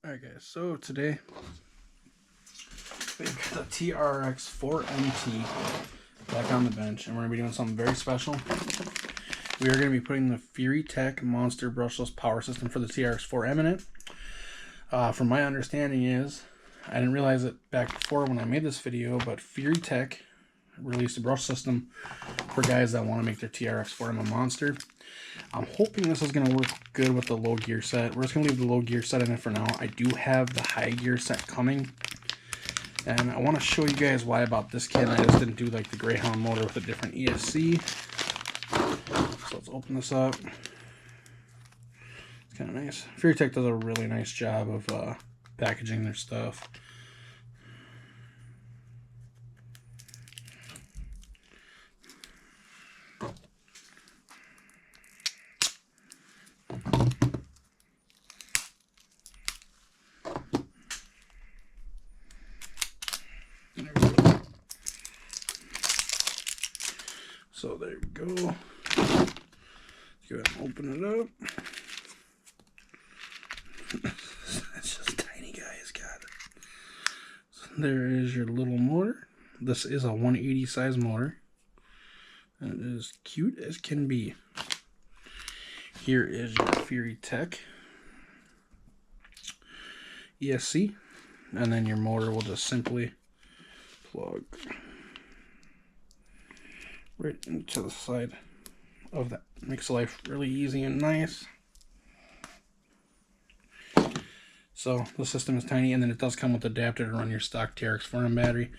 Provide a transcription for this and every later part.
Alright guys, so today we've got the Trx4mt back on the bench, and we're going to be doing something very special. We are going to be putting the Furitek Monster Brushless Power System for the Trx4M in it. From my understanding is, I didn't realize it back before when I made this video, but Furitek released a brush system for guys that want to make their Trx4M a monster. I'm hoping this is going to work good with the low gear set. We're just going to leave the low gear set in it for now. I do have the high gear set coming, and I want to show you guys why about this kit. I just didn't do like the Greyhound motor with a different ESC. So let's open this up. It's kind of nice. Furitek does a really nice job of packaging their stuff. There we go. So there we go. Let's go ahead and open it up. It's just tiny, guys. God. So there is your little motor. This is a 180 size motor, and it is cute as can be. Here is your Furitek ESC, and then your motor will just simply plug right into the side of that. Makes life really easy and nice. So the system is tiny, and then it does come with an adapter to run your stock Trx4mt battery,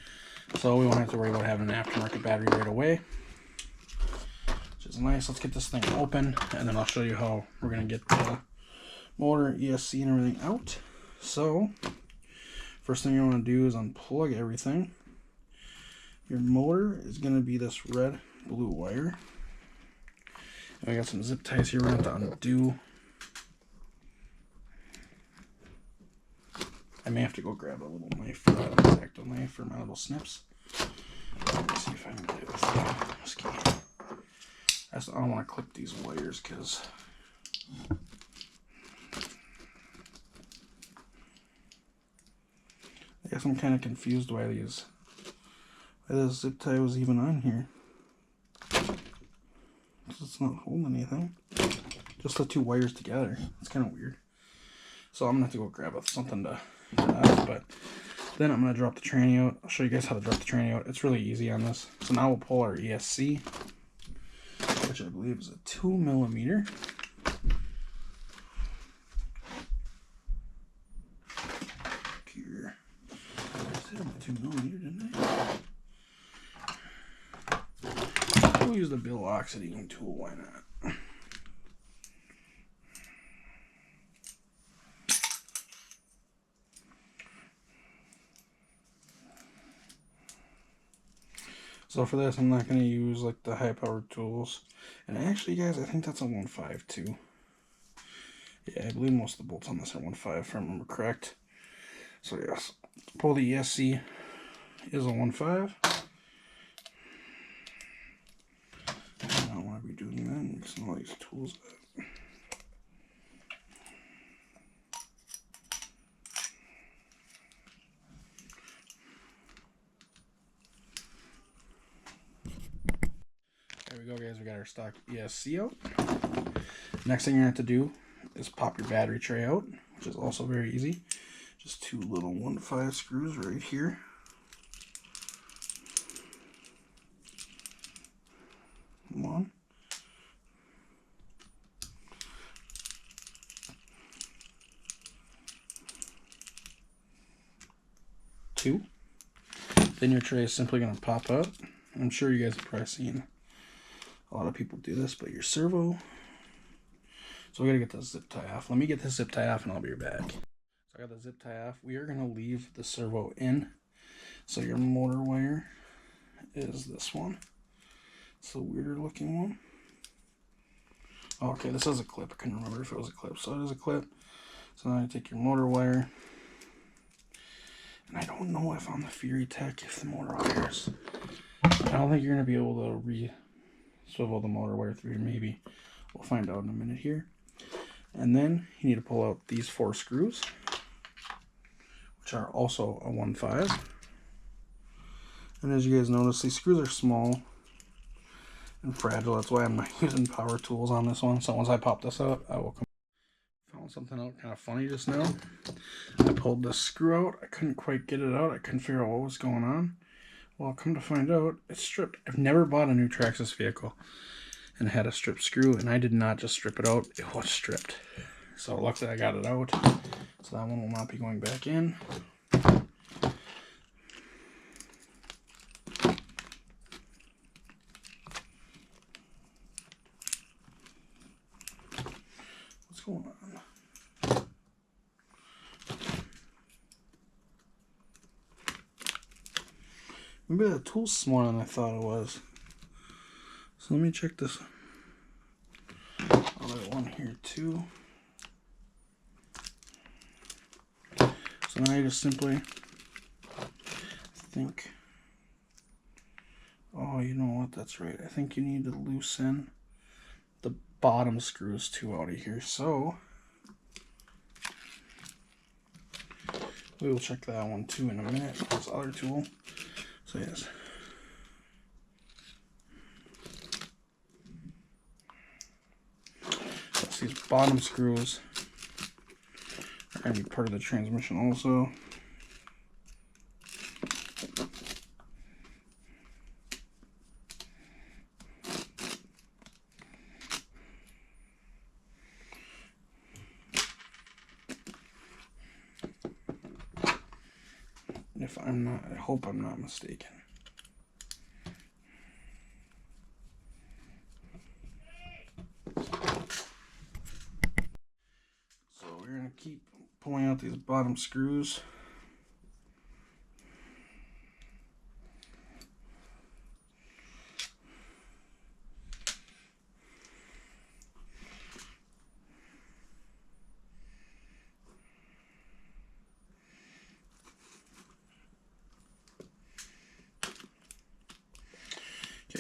so we won't have to worry about having an aftermarket battery right away, which is nice. Let's get this thing open, and then I'll show you how we're going to get the motor, ESC, and everything out. So first thing you want to do is unplug everything. Your motor is going to be this red blue wire, and we got some zip ties here we're going to have to undo. I may have to go grab a little knife, an X-Acto knife for my little snips. Let's see if I can do this. I don't want to clip these wires because I guess I'm kind of confused why this zip tie was even on here. It's not holding anything. Just the two wires together. It's kind of weird. So I'm gonna have to go grab something to get out. But then I'm gonna drop the tranny out. I'll show you guys how to drop the tranny out. It's really easy on this. So now we'll pull our ESC, which I believe is a 2mm. Here, I said a 2mm, didn't I? We'll use the Bill oxidizing tool. Why not? So for this, I'm not going to use like the high-powered tools. And actually, guys, I think that's a 1.5 too. Yeah, I believe most of the bolts on this are 1.5, if I remember correct. So yes, pull the ESC is a 1.5. I don't want to be doing that and mixing all these tools up. There we go, guys. We got our stock ESC out. Next thing you're going to have to do is pop your battery tray out, which is also very easy. Just two little 1.5 screws right here. One. Two. Then your tray is simply going to pop out. I'm sure you guys have probably seen a lot of people do this, but your servo. So we got to get the zip tie off. Let me get this zip tie off and I'll be right back. So I got the zip tie off. We are going to leave the servo in. So your motor wire is this one. It's a weirder looking one. Okay, this is a clip. I couldn't remember if it was a clip. So it is a clip. So now you take your motor wire. And I don't know if on the Furitek, if the motor wires, I don't think you're going to be able to swivel the motor wire through. Maybe. We'll find out in a minute here. And then you need to pull out these 4 screws. which are also a 1.5. And as you guys notice, these screws are small and fragile. That's why I'm using power tools on this one. So once I pop this out, I will come. Found something out kind of funny just now. I pulled this screw out. I couldn't quite get it out. I couldn't figure out what was going on. Well, come to find out, it's stripped. I've never bought a new Traxxas vehicle and had a stripped screw, and I did not just strip it out. It was stripped. So luckily I got it out. So that one will not be going back in. What's going on? Maybe the tool's smaller than I thought it was. So let me check this other one here too. So now you just simply think, oh, you know what, that's right. I think you need to loosen the bottom screws too out of here. So we will check that one too in a minute. This other tool. So yes. So these bottom screws are going to be part of the transmission also. If I'm not, I hope I'm not mistaken. So we're going to keep pulling out these bottom screws.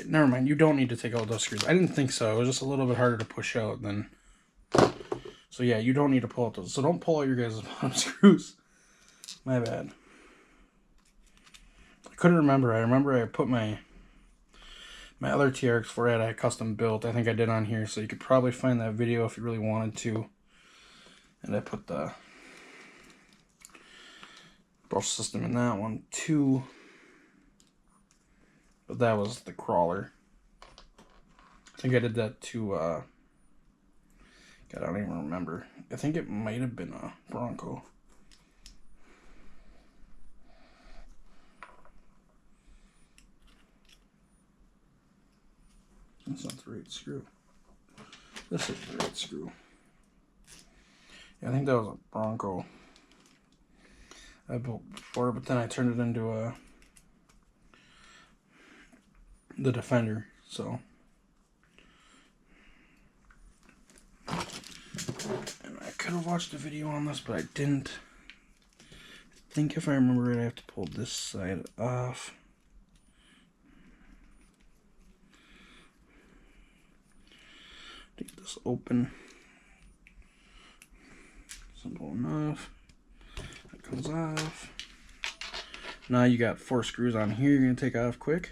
Never mind, you don't need to take out those screws. I didn't think so. It was just a little bit harder to push out than... So yeah, you don't need to pull out those. So don't pull out your guys' bottom screws. My bad. I couldn't remember. I remember I put my other Trx4mt I custom built. I think I did on here. So you could probably find that video if you really wanted to. And I put the brush system in that one too. But that was the crawler. I think I did that to, God, I don't even remember. I think it might have been a Bronco. That's not the right screw. This is the right screw. Yeah, I think that was a Bronco I built before, but then I turned it into the Defender, so. And I could have watched a video on this, but I didn't. I think if I remember right, I have to pull this side off. Get this open. Simple enough. That comes off. Now you got 4 screws on here you're going to take off quick.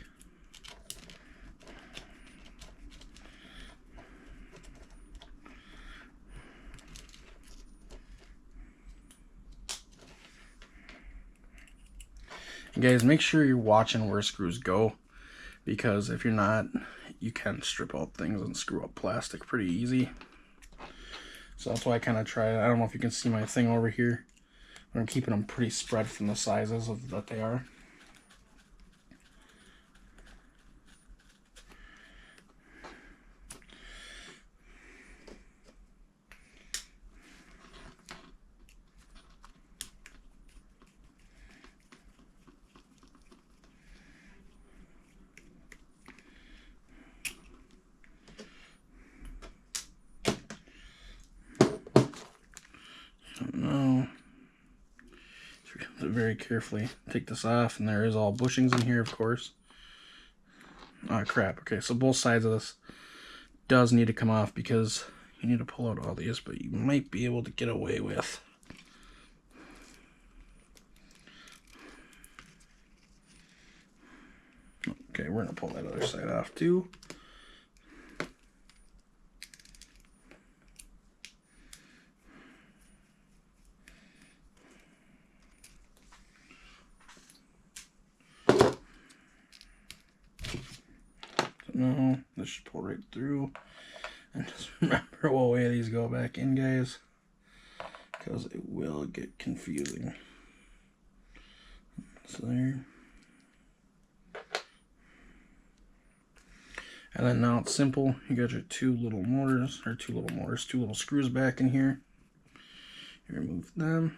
And guys, make sure you're watching where screws go, because if you're not, you can strip out things and screw up plastic pretty easy. So that's why I kind of try it. I don't know if you can see my thing over here, but I'm keeping them pretty spread from the sizes of that they are. Now, very carefully take this off, and there is all bushings in here, of course. Oh crap. Okay, so both sides of this does need to come off, because you need to pull out all these, but you might be able to get away with we're gonna pull that other side off too. No, this should pull right through. And just remember what way these go back in, guys, because it will get confusing. So there. And then now it's simple. You got your two little screws back in here. You remove them.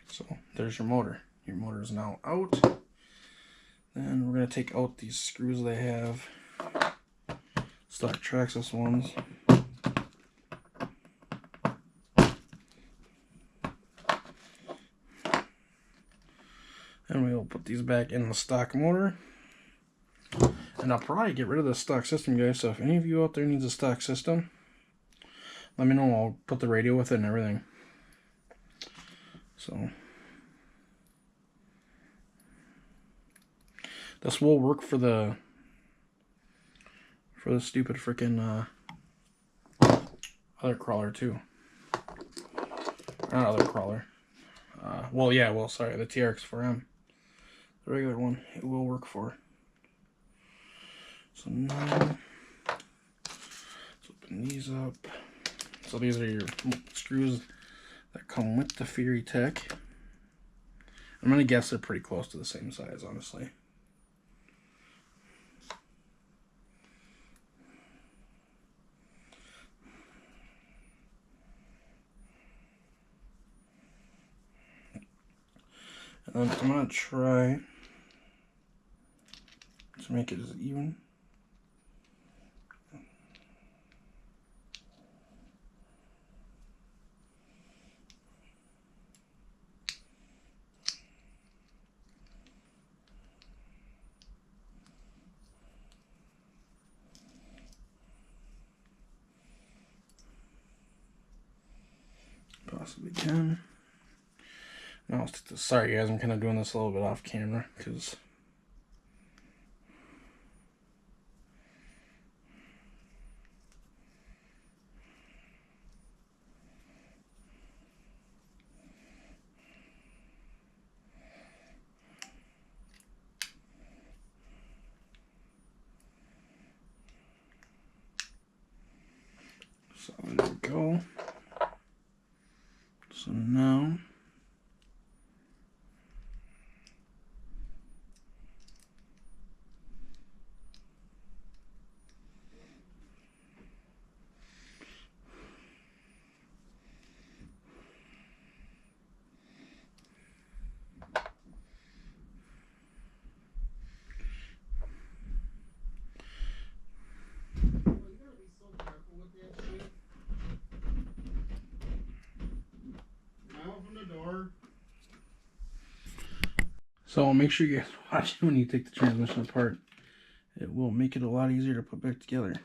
So there's your motor. Your motor is now out. Then we're going to take out these screws they have. Stock Traxxas ones. And we'll put these back in the stock motor. And I'll probably get rid of the stock system, guys. So if any of you out there needs a stock system, let me know. I'll put the radio with it and everything. So this will work for the stupid freaking other crawler too. Not other crawler. Sorry, the Trx4mt. The regular one, it will work for. So now, let's open these up. So these are your screws that come with the Furitek. I'm gonna guess they're pretty close to the same size, honestly. And then I'm gonna try to make it as even. Possibly can. Now let's take this. Sorry guys, I'm kind of doing this a little bit off camera because so there we go. So now So make sure you guys watch it when you take the transmission apart. It will make it a lot easier to put back together.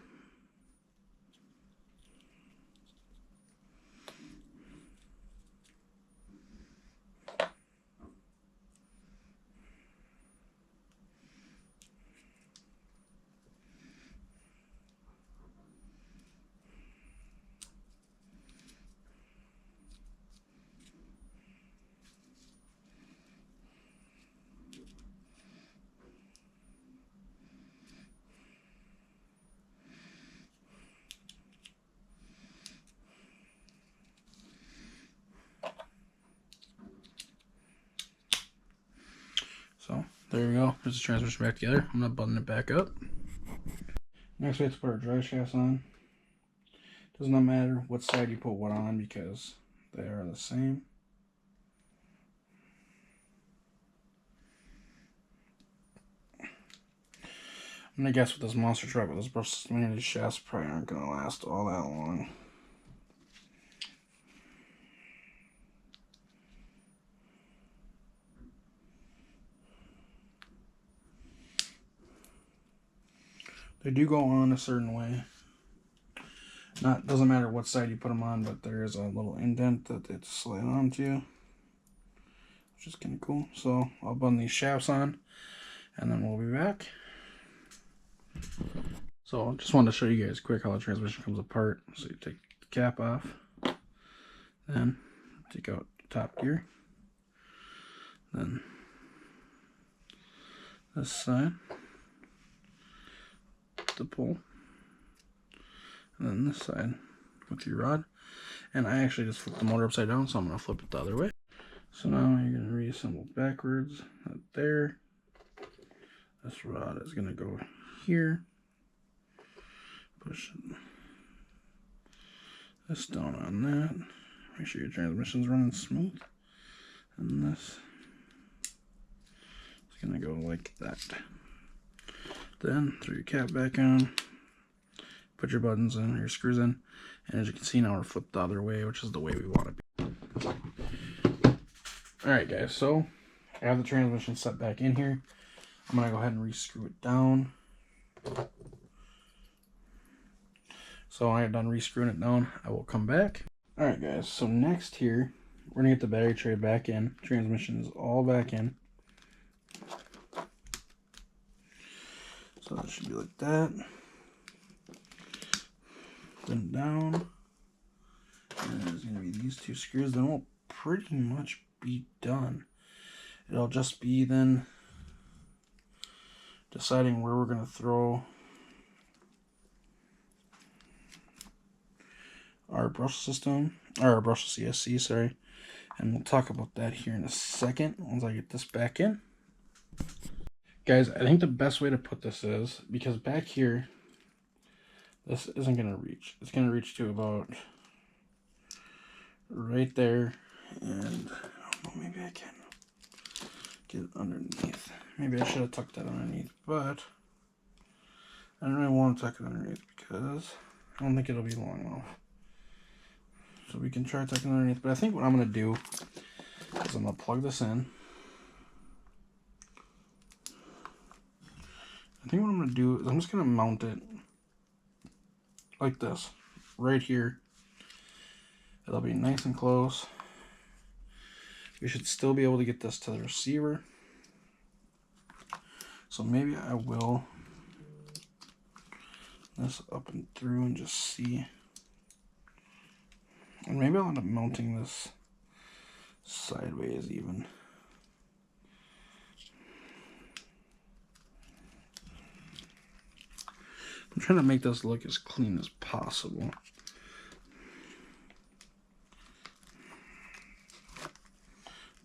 So there we go. There's the transmission back together. I'm gonna button it back up. Next we have to put our drive shafts on. Does not matter what side you put what on because they are the same. I'm gonna guess with this monster truck with this brush system, these shafts probably aren't gonna last all that long. They do go on a certain way. Doesn't matter what side you put them on, but there is a little indent that it's slid onto, which is kind of cool. So I'll button these shafts on, and then we'll be back. So I just wanted to show you guys quick how the transmission comes apart. So you take the cap off, then take out the top gear, then this side, the pull, and then this side with your rod. And I actually just flipped the motor upside down, so I'm going to flip it the other way. So now you're going to reassemble backwards, that there. This rod is going to go here. Push this down on that. Make sure your transmission's running smooth. And this is going to go like that. Then throw your cap back on. Put your buttons in, or your screws in. And as you can see now, we're flipped the other way, which is the way we want to be. Alright guys, so I have the transmission set back in here. I'm going to go ahead and re-screw it down. So when I get done re-screwing it down, I will come back. Alright guys, so next here, we're going to get the battery tray back in. Transmission is all back in. So that should be like that. Then down. And there's going to be these two screws. Then we'll pretty much be done. It'll just be then deciding where we're going to throw our brush system, or our brushless ESC, sorry. And we'll talk about that here in a second once I get this back in. Guys, I think the best way to put this is, because back here, this isn't going to reach. It's going to reach to about right there, and I don't know, maybe I can get it underneath. Maybe I should have tucked that underneath, but I don't really want to tuck it underneath because I don't think it'll be long enough. So we can try tucking underneath, but I think what I'm going to do is I'm going to plug this in. I think what I'm going to do is I'm just going to mount it like this, right here. It'll be nice and close. We should still be able to get this to the receiver. So maybe I will this up and through and just see. And maybe I'll end up mounting this sideways even. I'm trying to make this look as clean as possible.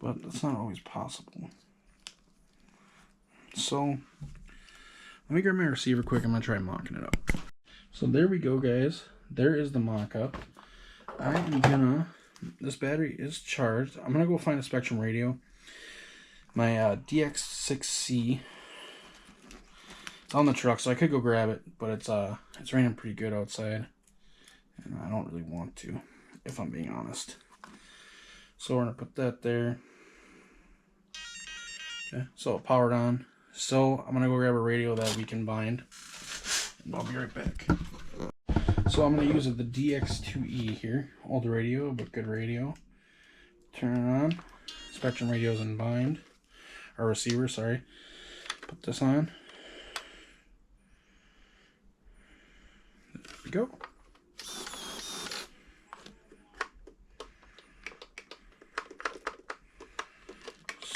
But that's not always possible. So, let me grab my receiver quick. I'm going to try mocking it up. So there we go, guys. There is the mock-up. I am gonna, this battery is charged. I'm gonna go find a Spectrum radio. My DX6C. It's on the truck, so I could go grab it, but it's raining pretty good outside, and I don't really want to, if I'm being honest. So we're gonna put that there. Okay, so it powered on. So I'm gonna go grab a radio that we can bind, and I'll be right back. So I'm going to use the DX2E here. Old radio, but good radio. Turn it on. Spectrum radios and bind. Or receiver, sorry. Put this on. There we go.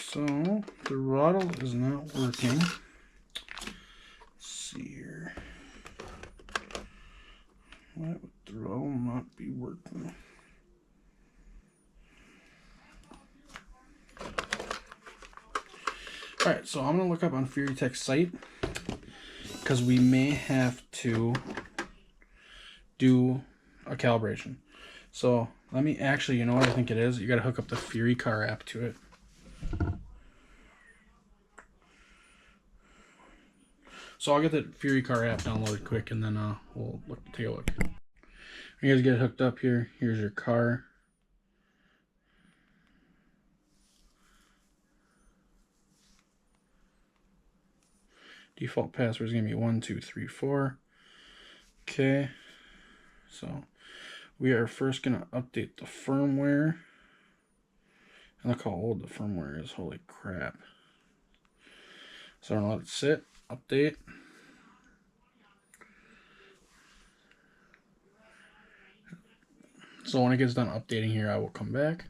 So the throttle is not working. Let's see here. Why would the throttle not be working? Alright, so I'm going to look up on Furitek's site because we may have to do a calibration. So let me actually, you know what I think it is? You got to hook up the Furitek app to it. So I'll get the Furitek app downloaded quick, and then we'll take a look. You guys get it hooked up here. Here's your car. Default password is going to be 1234. Okay. So we are first going to update the firmware. And look how old the firmware is. Holy crap. So I'm going to let it sit. Update. So when it gets done updating here, I will come back.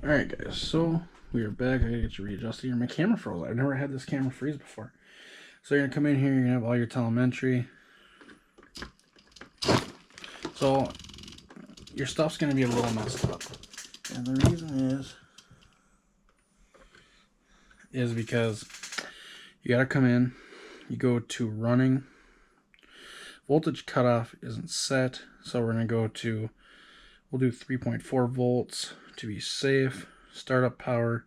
Alright guys, so we are back. I gotta get you readjusted here. My camera froze. I've never had this camera freeze before. So you're gonna come in here, you're gonna have all your telemetry. So your stuff's gonna be a little messed up. And the reason is because you gotta come in, you go to running. Voltage cutoff isn't set, so we're gonna go to, we'll do 3.4 volts to be safe. Startup power,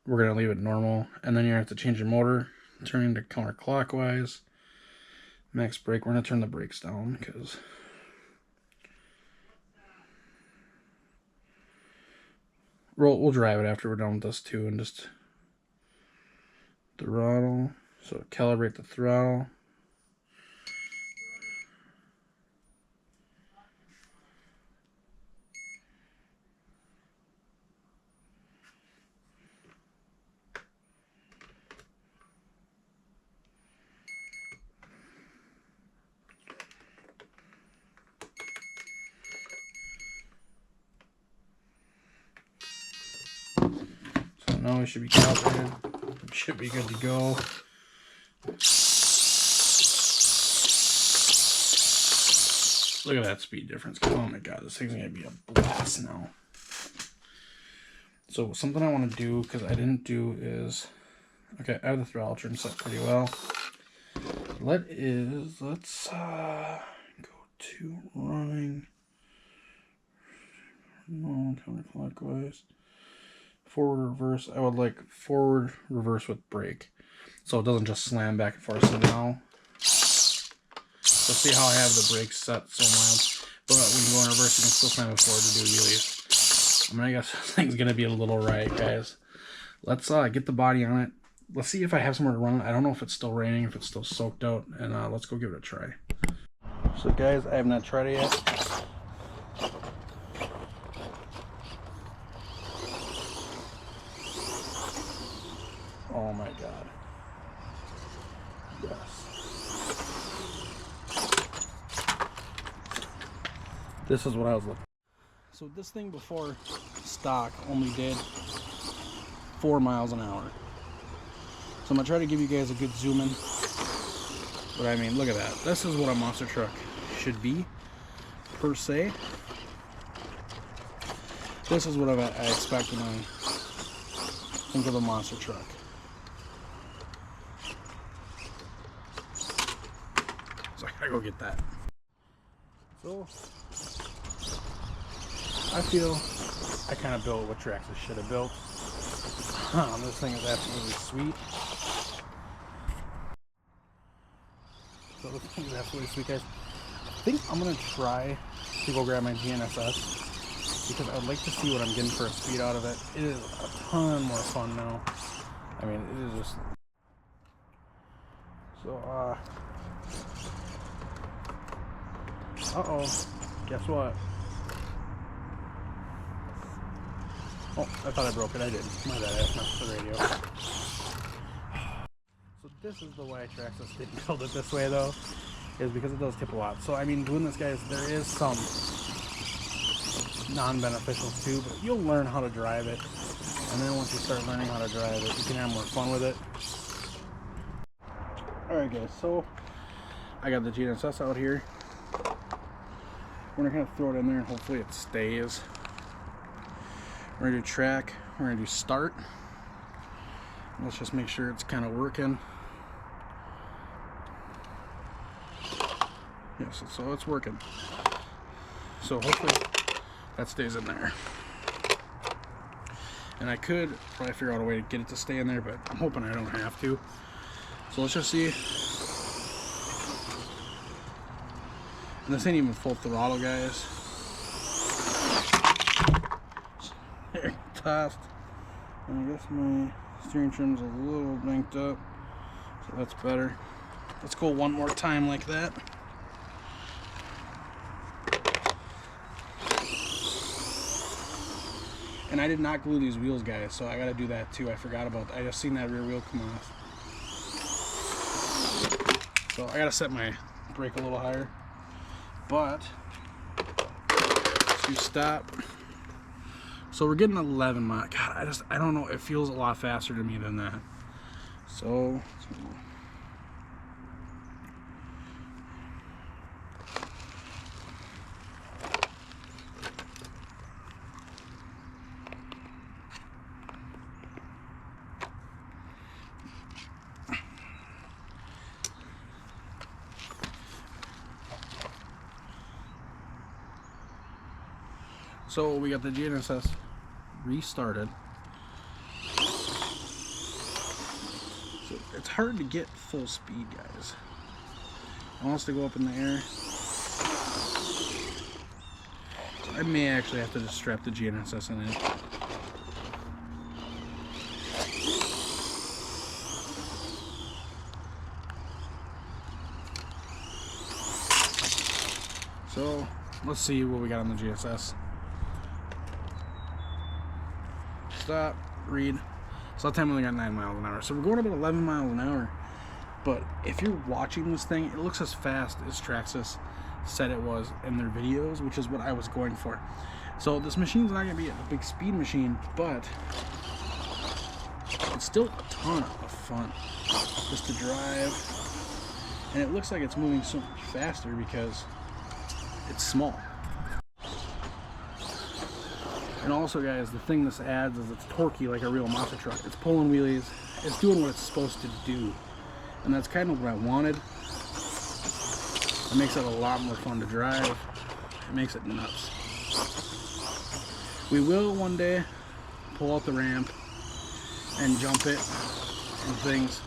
we're going to leave it normal. And then you have to change your motor, turn into counterclockwise. Max brake, we're going to turn the brakes down because we'll drive it after we're done with this too. And just throttle, so calibrate the throttle. So now we should be calibrated. We should be good to go. Look at that speed difference. Oh my god, this thing's gonna be a blast now. So something I want to do, because I didn't do, is, okay, I have the throttle trim set pretty well. Let's go to running. No, counterclockwise. Forward, reverse. I would like forward, reverse with brake, so it doesn't just slam back and forth. So now, so see how I have the brakes set so mild, but when you go in reverse, you can still slam it forward to do wheelies. I mean, I guess this thing's gonna be a little right, guys. Let's get the body on it. Let's see if I have somewhere to run it. I don't know if it's still raining, if it's still soaked out, and let's go give it a try. So guys, I have not tried it yet. Oh my god. Yes. This is what I was looking for. So this thing before stock only did 4 miles an hour. So I'm going to try to give you guys a good zoom in. But I mean, look at that. This is what a monster truck should be, per se. This is what I expect when I think of a monster truck. So I gotta go get that. So I feel I kind of built what Traxxas should have built. This thing is absolutely sweet. So this thing is absolutely sweet, guys. I think I'm gonna try to go grab my GNSS because I'd like to see what I'm getting for a speed out of it. It is a ton more fun now. I mean, it is just so. Guess what? Oh, I thought I broke it. I did. My bad. I messed with the radio. So this is the way Traxxas didn't build it this way, though, is because it does tip a lot. So I mean, doing this, guys, there is some non-beneficials too, but you'll learn how to drive it, and then once you start learning how to drive it, you can have more fun with it. All right, guys. So I got the GNSS out here. We're gonna kind of throw it in there and hopefully it stays. We're gonna do track, we're gonna do start. Let's just make sure it's kind of working. Yes, so it's working. So hopefully that stays in there. And I could probably figure out a way to get it to stay in there, but I'm hoping I don't have to. So let's just see. And this ain't even full throttle, guys. There, tossed. And I guess my steering trim's a little banked up, so that's better. Let's go one more time like that. And I did not glue these wheels, guys, so I gotta do that too. I forgot about that. I just seen that rear wheel come off. So I gotta set my brake a little higher. But to stop. So we're getting 11 miles. God, I don't know. It feels a lot faster to me than that. So So we got the GNSS restarted. So it's hard to get full speed, guys. It wants to go up in the air. So I may actually have to just strap the GNSS in it. So let's see what we got on the GNSS. Stop, read. So that time we only got 9 miles an hour. So we're going about 11 miles an hour. But if you're watching this thing, it looks as fast as Traxxas said it was in their videos, which is what I was going for. So this machine's not going to be a big speed machine, but it's still a ton of fun just to drive. And it looks like it's moving so much faster because it's small. And also, guys, the thing this adds is it's torquey like a real monster truck. It's pulling wheelies. It's doing what it's supposed to do. And that's kind of what I wanted. It makes it a lot more fun to drive. It makes it nuts. We will one day pull out the ramp and jump it and things.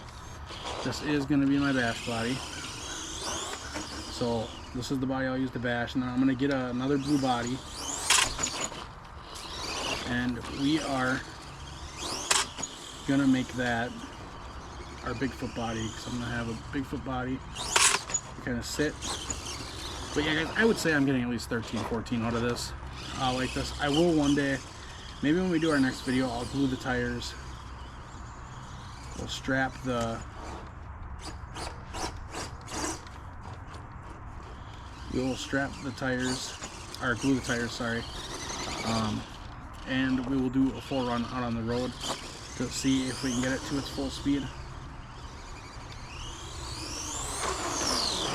This is going to be my bash body. So this is the body I'll use to bash. And then I'm going to get another blue body. And we are gonna make that our Bigfoot body, because I'm gonna have a Bigfoot body kind of sit. But yeah, guys, I would say I'm getting at least 13, 14 out of this. Like this. I will one day, maybe when we do our next video, I'll glue the tires. We'll strap the tires, or glue the tires, sorry. And we will do a full run out on the road to see if we can get it to its full speed.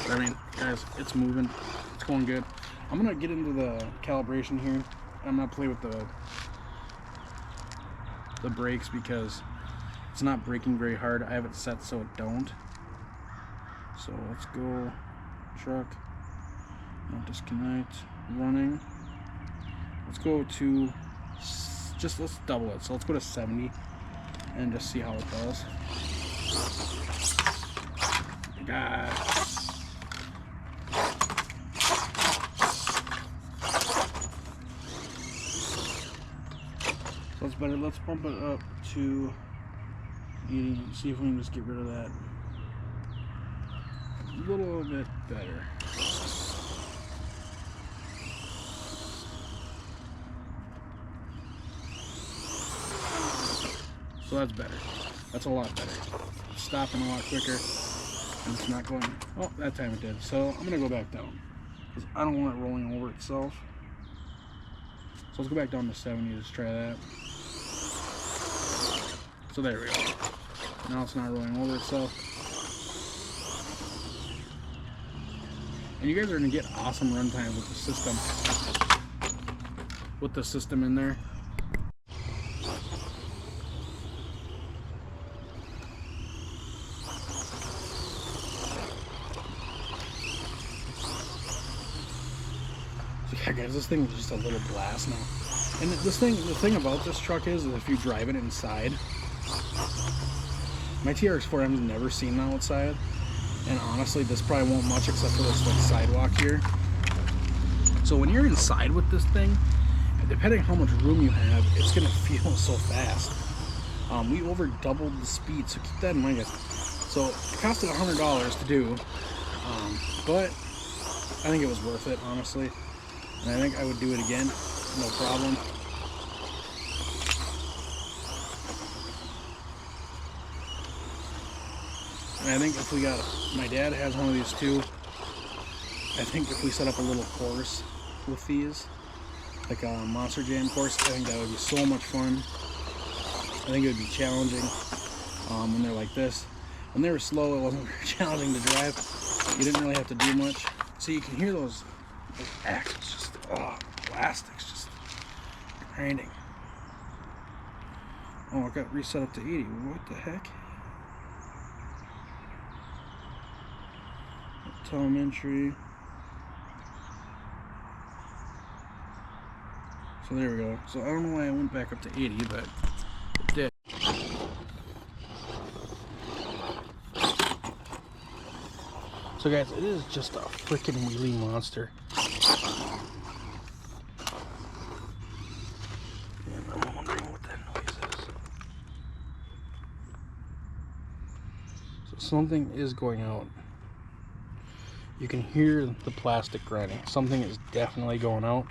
But I mean, guys, it's moving. It's going good. I'm going to get into the calibration here. I'm going to play with the brakes because it's not braking very hard. I have it set so it don't. So let's go truck. Don't disconnect. Running. Let's go to... let's double it. So let's go to 70 and just see how it does. God. So that's better. Let's bump it up to 80. See if we can just get rid of that. A little bit better. So that's better. That's a lot better. It's stopping a lot quicker. And it's not going... Oh, that time it did. So I'm going to go back down. Because I don't want it rolling over itself. So let's go back down to 70. Just try that. So there we go. Now it's not rolling over itself. And you guys are going to get awesome run times with the system. With the system in there. Yeah, guys, this thing is just a little blast now. And the thing about this truck is if you drive it inside, my Trx4m's never seen the outside, and honestly, this probably won't much except for this like sidewalk here. So when you're inside with this thing, depending on how much room you have, it's gonna feel so fast. We over doubled the speed, so keep that in mind, guys. So it costed $100 to do, but I think it was worth it, honestly. And I think I would do it again, no problem. And I think if we got, my dad has one of these too. I think if we set up a little course with these, like a Monster Jam course, I think that would be so much fun. I think it would be challenging when they're like this. When they were slow, it wasn't very challenging to drive. You didn't really have to do much. So you can hear those axles just, plastics just grinding. Oh, I got reset up to 80. What the heck? Telemetry. So there we go. So I don't know why I went back up to 80, but it did. So guys, it is just a freaking wheelie monster. And I'm wondering what that noise is. So something is going out. You can hear the plastic grinding. Something is definitely going out.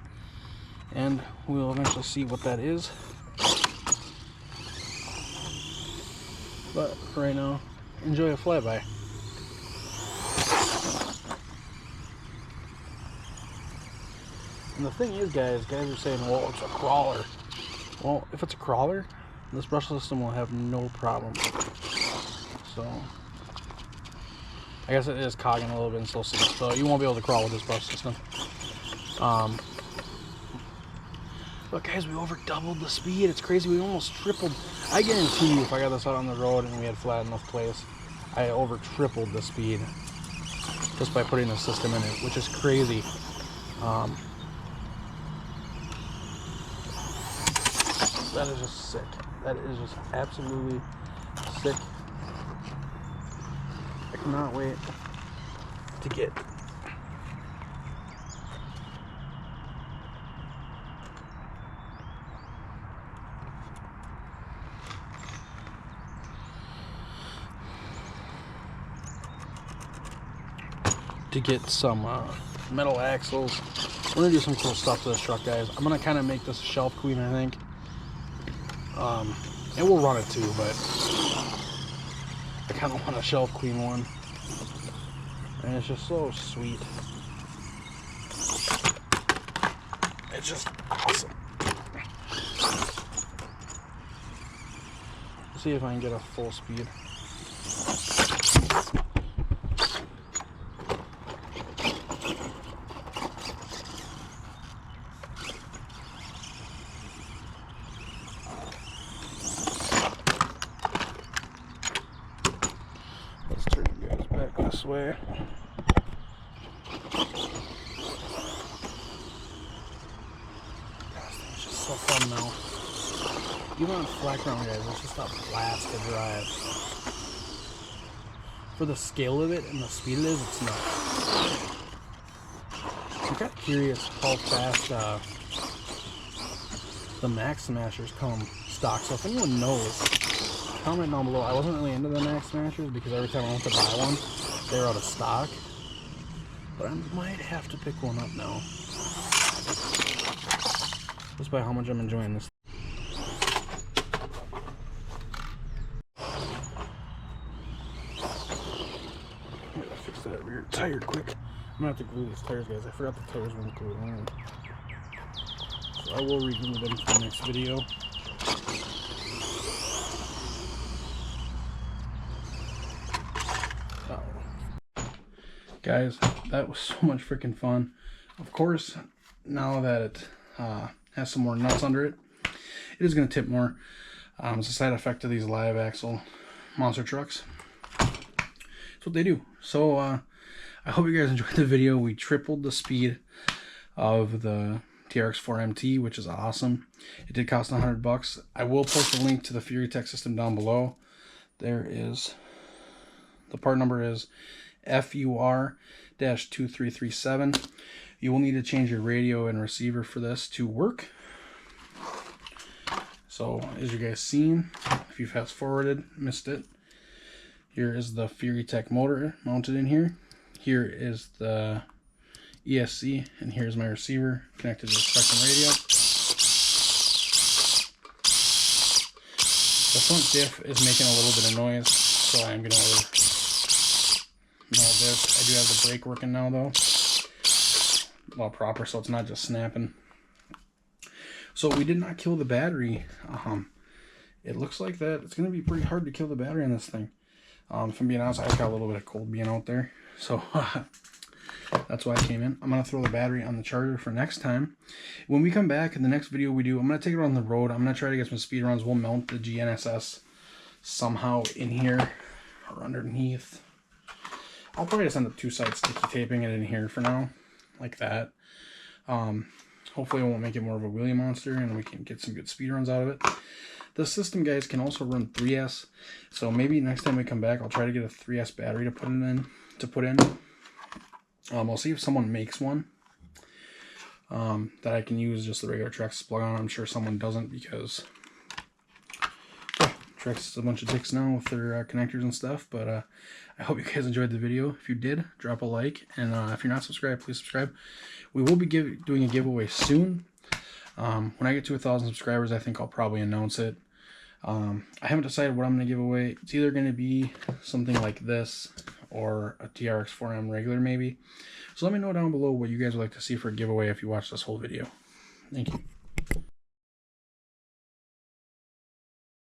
And we'll eventually see what that is. But for right now, enjoy a flyby. And the thing is, guys are saying, well, it's a crawler. Well, if it's a crawler, this brushless system will have no problem. So, I guess it is cogging a little bit in slow speed, so you won't be able to crawl with this brush system. But guys, we over doubled the speed. It's crazy. We almost tripled. I guarantee you, if I got this out on the road and we had flat enough place, I over tripled the speed just by putting the system in it, which is crazy. That is just sick. That is just absolutely sick. I cannot wait to get some metal axles. We're gonna do some cool stuff to this truck, guys. I'm gonna kind of make this a shelf queen, I think. And we'll run it too, but I kind of want a shelf queen one. And it's just so sweet. It's just awesome. Let's see if I can get a full speed. Let's turn you guys back this way. So fun now. Even on flat ground, guys, it's just a blast to drive. For the scale of it and the speed it is, it's nuts. I'm kind of curious how fast the Max Smashers come stock. So if anyone knows, comment down below. I wasn't really into the Max Smashers because every time I went to buy one, they were out of stock. But I might have to pick one up now. Just by how much I'm enjoying this. I gotta fix that rear tire quick. I'm gonna have to glue these tires, guys. I forgot the tires weren't glued on. So I will reglue them for the next video. Guys, that was so much freaking fun. Of course, now that it has some more nuts under it, it is going to tip more. It's a side effect of these live axle monster trucks. That's what they do. So I hope you guys enjoyed the video. We tripled the speed of the Trx4mt, which is awesome. It did cost $100. I will post a link to the Furitek system down below. There is, the part number is FUR-2337. You will need to change your radio and receiver for this to work. So as you guys seen, if you fast forwarded, missed it, Here is the Furitek motor mounted in here. Here is the ESC, and here's my receiver connected to the Spectrum radio. The front diff is making a little bit of noise, so I'm going to order null diff. I do have the brake working now though. Well, proper, so it's not just snapping. So we did not kill the battery. It looks like that it's going to be pretty hard to kill the battery on this thing. If I'm being honest, I got a little bit of cold being out there, so that's why I came in. I'm going to throw the battery on the charger for next time. When we come back in the next video we do, I'm going to take it on the road. I'm going to try to get some speed runs. We'll mount the GNSS somehow in here or underneath. I'll probably just end up two-side sticky taping it in here for now, like that. Hopefully it won't make it more of a wheelie monster and we can get some good speed runs out of it. The system, guys, can also run 3S, so maybe next time we come back I'll try to get a 3S battery to put in. We'll see if someone makes one that I can use just the regular Traxxas plug on. I'm sure someone doesn't, because Traxxas is a bunch of dicks now with their connectors and stuff. But I hope you guys enjoyed the video. If you did, drop a like, and if you're not subscribed, please subscribe. We will be doing a giveaway soon. When I get to 1,000 subscribers, I think I'll probably announce it. I haven't decided what I'm going to give away. It's either going to be something like this or a Trx4mt regular maybe. So let me know down below what you guys would like to see for a giveaway if you watch this whole video. Thank you.